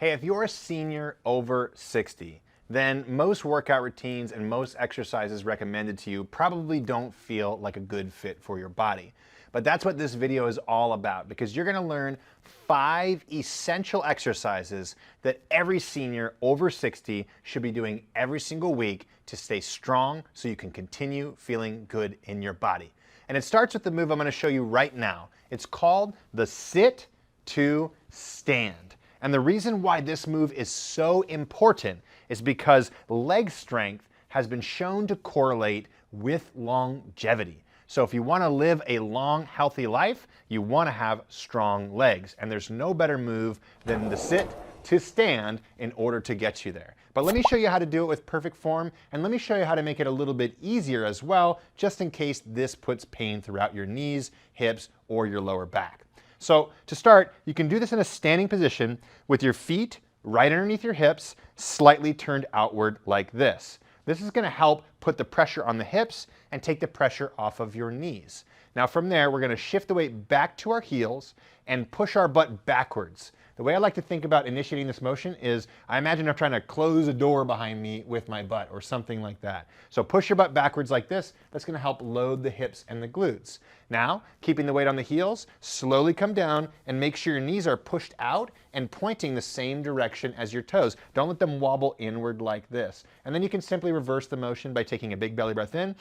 Hey, if you're a senior over 60, then most workout routines and most exercises recommended to you probably don't feel like a good fit for your body. But that's what this video is all about, because you're gonna learn 5 essential exercises that every senior over 60 should be doing every single week to stay strong so you can continue feeling good in your body. And it starts with the move I'm gonna show you right now. It's called the sit to stand. And the reason why this move is so important is because leg strength has been shown to correlate with longevity. So if you want to live a long, healthy life, you want to have strong legs. And there's no better move than the sit to stand in order to get you there. But let me show you how to do it with perfect form, and let me show you how to make it a little bit easier as well, just in case this puts pain throughout your knees, hips, or your lower back. So to start, you can do this in a standing position with your feet right underneath your hips, slightly turned outward like this. This is going to help put the pressure on the hips and take the pressure off of your knees. Now from there, we're going to shift the weight back to our heels and push our butt backwards. The way I like to think about initiating this motion is I imagine I'm trying to close a door behind me with my butt or something like that. So push your butt backwards like this. That's going to help load the hips and the glutes. Now, keeping the weight on the heels, slowly come down and make sure your knees are pushed out and pointing the same direction as your toes. Don't let them wobble inward like this. And then you can simply reverse the motion by taking a big belly breath in,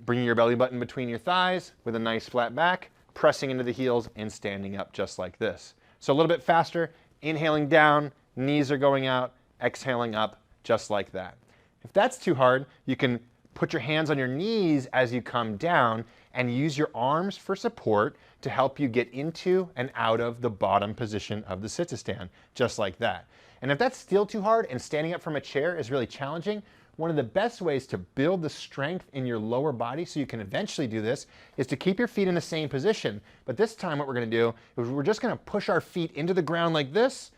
bringing your belly button between your thighs with a nice flat back, pressing into the heels and standing up just like this. So a little bit faster, inhaling down, knees are going out, exhaling up, just like that. If that's too hard, you can put your hands on your knees as you come down and use your arms for support to help you get into and out of the bottom position of the sit to stand, just like that. And if that's still too hard and standing up from a chair is really challenging, one of the best ways to build the strength in your lower body so you can eventually do this is to keep your feet in the same position. But this time what we're going to do is we're just going to push our feet into the ground like this,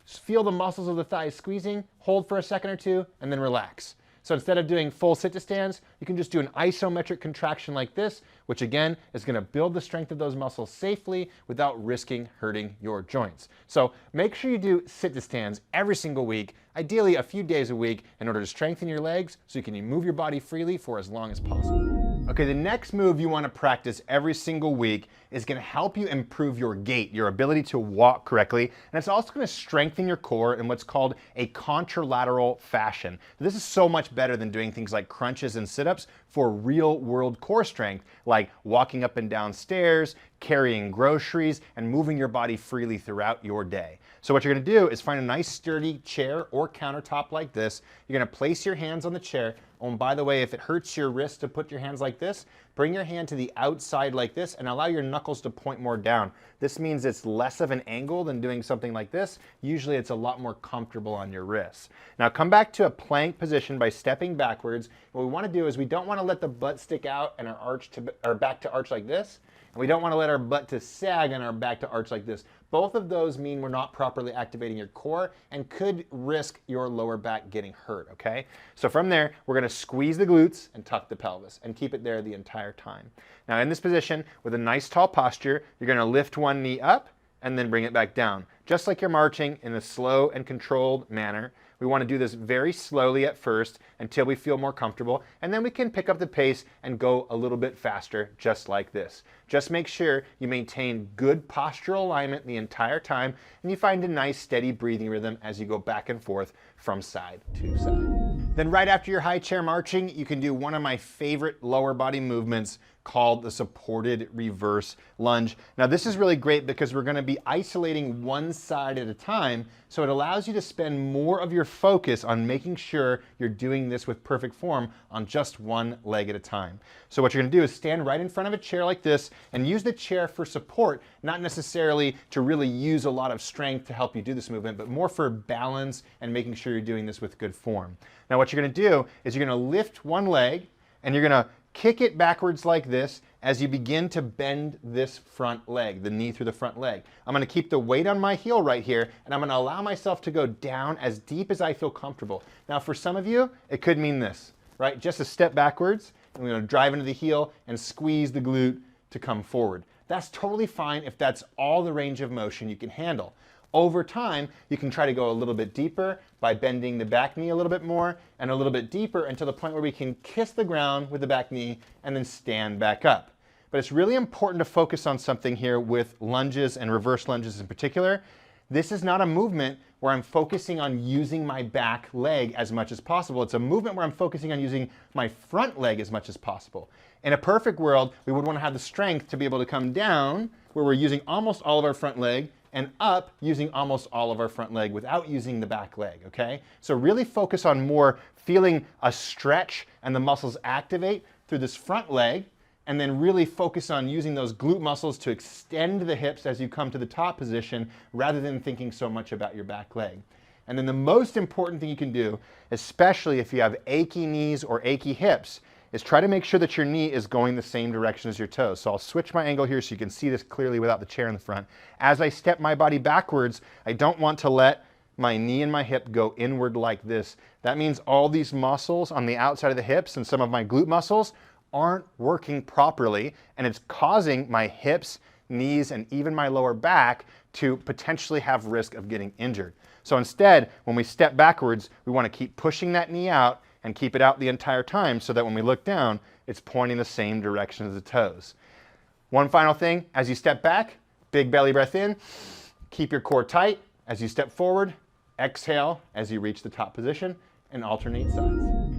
feel the muscles of the thighs squeezing, hold for a second or two, and then relax. So instead of doing full sit to stands, you can just do an isometric contraction like this, which again is going to build the strength of those muscles safely without risking hurting your joints. So make sure you do sit to stands every single week, ideally a few days a week, in order to strengthen your legs so you can move your body freely for as long as possible. Okay, the next move you want to practice every single week is going to help you improve your gait, your ability to walk correctly, and it's also going to strengthen your core in what's called a contralateral fashion. This is so much better than doing things like crunches and sit-ups for real-world core strength, like walking up and down stairs, carrying groceries, and moving your body freely throughout your day. So what you're going to do is find a nice sturdy chair or countertop like this. You're going to place your hands on the chair. Oh, and by the way, if it hurts your wrist to put your hands like this, bring your hand to the outside like this and allow your knuckles to point more down. This means it's less of an angle than doing something like this. Usually it's a lot more comfortable on your wrists. Now come back to a plank position by stepping backwards. What we want to do is we don't want to let the butt stick out and our back to arch like this. And we don't want to let our butt to sag and our back to arch like this. Both of those mean we're not properly activating your core and could risk your lower back getting hurt, okay? So from there, we're going to squeeze the glutes and tuck the pelvis and keep it there the entire time. Now in this position, with a nice tall posture, you're going to lift one knee up and then bring it back down. Just like you're marching in a slow and controlled manner. We want to do this very slowly at first until we feel more comfortable, and then we can pick up the pace and go a little bit faster, just like this. Just make sure you maintain good postural alignment the entire time, and you find a nice steady breathing rhythm as you go back and forth from side to side. Then right after your high chair marching, you can do one of my favorite lower body movements called the supported reverse lunge. Now this is really great because we're going to be isolating one side at a time, so it allows you to spend more of your focus on making sure you're doing this with perfect form on just one leg at a time. So what you're going to do is stand right in front of a chair like this and use the chair for support, not necessarily to really use a lot of strength to help you do this movement, but more for balance and making sure you're doing this with good form. Now what you're going to do is you're going to lift one leg and you're going to kick it backwards like this as you begin to bend this front leg, the knee through the front leg. I'm going to keep the weight on my heel right here, and I'm going to allow myself to go down as deep as I feel comfortable. Now for some of you, it could mean this, right? Just a step backwards, and we're going to drive into the heel and squeeze the glute to come forward. That's totally fine if that's all the range of motion you can handle. Over time, you can try to go a little bit deeper by bending the back knee a little bit more and a little bit deeper until the point where we can kiss the ground with the back knee and then stand back up. But it's really important to focus on something here with lunges and reverse lunges in particular. This is not a movement where I'm focusing on using my back leg as much as possible. It's a movement where I'm focusing on using my front leg as much as possible. In a perfect world, we would want to have the strength to be able to come down where we're using almost all of our front leg and up using almost all of our front leg without using the back leg, okay? So really focus on more feeling a stretch and the muscles activate through this front leg, and then really focus on using those glute muscles to extend the hips as you come to the top position rather than thinking so much about your back leg. And then the most important thing you can do, especially if you have achy knees or achy hips, is try to make sure that your knee is going the same direction as your toes. So I'll switch my angle here so you can see this clearly without the chair in the front. As I step my body backwards, I don't want to let my knee and my hip go inward like this. That means all these muscles on the outside of the hips and some of my glute muscles aren't working properly, and it's causing my hips, knees, and even my lower back to potentially have risk of getting injured. So instead, when we step backwards, we want to keep pushing that knee out and keep it out the entire time so that when we look down, it's pointing the same direction as the toes. One final thing, as you step back, big belly breath in, keep your core tight. As you step forward, exhale as you reach the top position and alternate sides.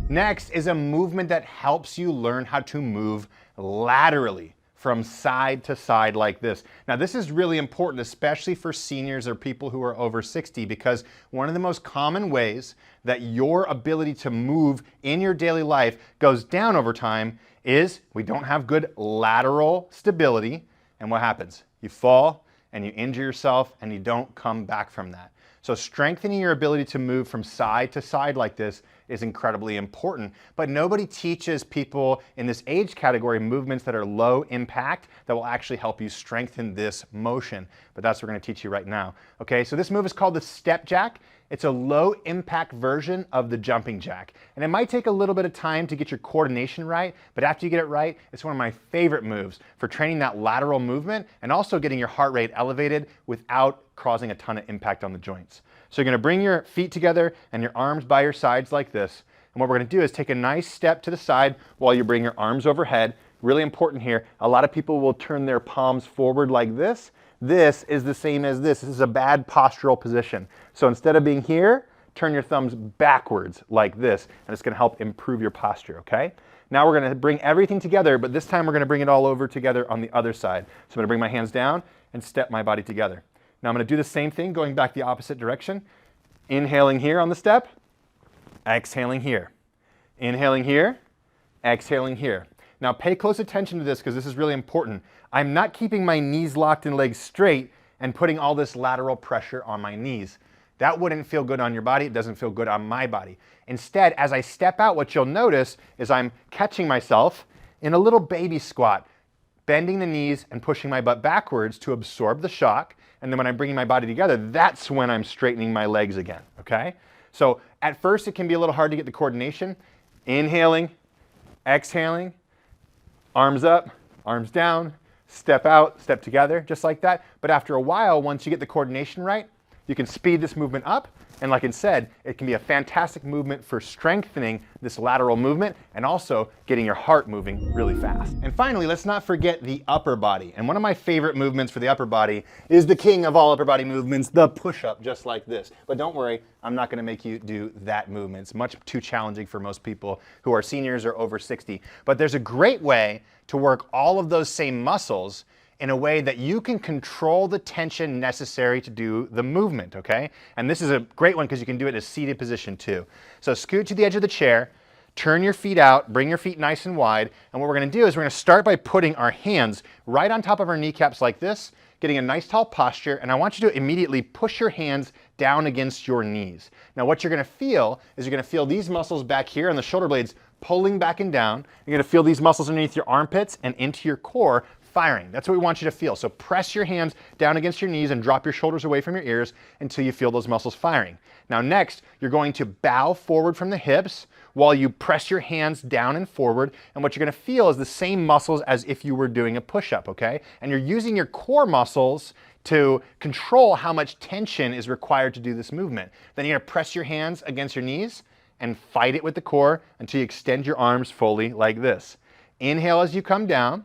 Next is a movement that helps you learn how to move laterally from side to side like this. Now this is really important, especially for seniors or people who are over 60, because one of the most common ways that your ability to move in your daily life goes down over time is we don't have good lateral stability, and what happens? You fall and you injure yourself and you don't come back from that. So strengthening your ability to move from side to side like this is incredibly important. But nobody teaches people in this age category movements that are low impact that will actually help you strengthen this motion. But that's what we're going to teach you right now. Okay, so this move is called the step jack. It's a low impact version of the jumping jack. And it might take a little bit of time to get your coordination right, but after you get it right, it's one of my favorite moves for training that lateral movement and also getting your heart rate elevated without causing a ton of impact on the joints. So you're going to bring your feet together and your arms by your sides like this. And what we're going to do is take a nice step to the side while you bring your arms overhead. Really important here, a lot of people will turn their palms forward like this. This is the same as this. This is a bad postural position. So instead of being here, turn your thumbs backwards like this, and it's going to help improve your posture, okay? Now we're going to bring everything together, but this time we're going to bring it all over together on the other side. So I'm going to bring my hands down and step my body together. Now I'm going to do the same thing, going back the opposite direction. Inhaling here on the step, exhaling here. Inhaling here, exhaling here. Now pay close attention to this because this is really important. I'm not keeping my knees locked and legs straight and putting all this lateral pressure on my knees. That wouldn't feel good on your body. It doesn't feel good on my body. Instead, as I step out, what you'll notice is I'm catching myself in a little baby squat, bending the knees and pushing my butt backwards to absorb the shock. And then when I'm bringing my body together, that's when I'm straightening my legs again, okay? So at first it can be a little hard to get the coordination. Inhaling, exhaling, arms up, arms down, step out, step together, just like that. But after a while, once you get the coordination right, you can speed this movement up. And like I said, it can be a fantastic movement for strengthening this lateral movement and also getting your heart moving really fast. And finally, let's not forget the upper body. And one of my favorite movements for the upper body is the king of all upper body movements, the push-up, just like this. But don't worry, I'm not gonna make you do that movement. It's much too challenging for most people who are seniors or over 60. But there's a great way to work all of those same muscles in a way that you can control the tension necessary to do the movement, okay? And this is a great one because you can do it in a seated position too. So scoot to the edge of the chair, turn your feet out, bring your feet nice and wide, and what we're gonna do is we're gonna start by putting our hands right on top of our kneecaps like this, getting a nice tall posture, and I want you to immediately push your hands down against your knees. Now what you're gonna feel is you're gonna feel these muscles back here on the shoulder blades pulling back and down. You're gonna feel these muscles underneath your armpits and into your core firing. That's what we want you to feel. So press your hands down against your knees and drop your shoulders away from your ears until you feel those muscles firing. Now next, you're going to bow forward from the hips while you press your hands down and forward. And what you're gonna feel is the same muscles as if you were doing a push-up, okay? And you're using your core muscles to control how much tension is required to do this movement. Then you're gonna press your hands against your knees and fight it with the core until you extend your arms fully like this. Inhale as you come down,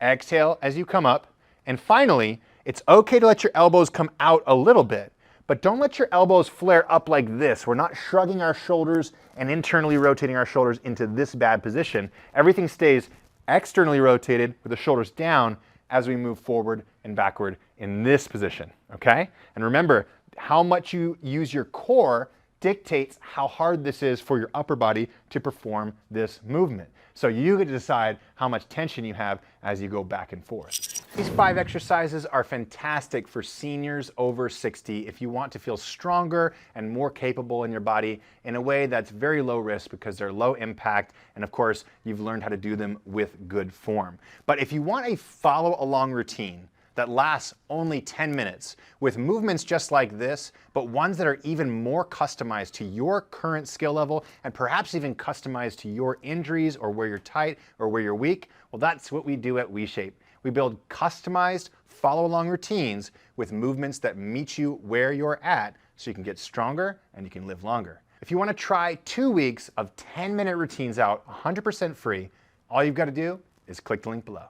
exhale as you come up, and finally, it's okay to let your elbows come out a little bit, but don't let your elbows flare up like this. We're not shrugging our shoulders and internally rotating our shoulders into this bad position. Everything stays externally rotated with the shoulders down as we move forward and backward in this position, okay? And remember, how much you use your core dictates how hard this is for your upper body to perform this movement. So you get to decide how much tension you have as you go back and forth. These 5 exercises are fantastic for seniors over 60 if you want to feel stronger and more capable in your body in a way that's very low risk because they're low impact, and of course, you've learned how to do them with good form. But if you want a follow along routine that lasts only 10 minutes with movements just like this, but ones that are even more customized to your current skill level and perhaps even customized to your injuries or where you're tight or where you're weak, well, that's what we do at WeShape. We build customized follow-along routines with movements that meet you where you're at so you can get stronger and you can live longer. If you want to try 2 weeks of 10-minute routines out 100% free, all you've got to do is click the link below.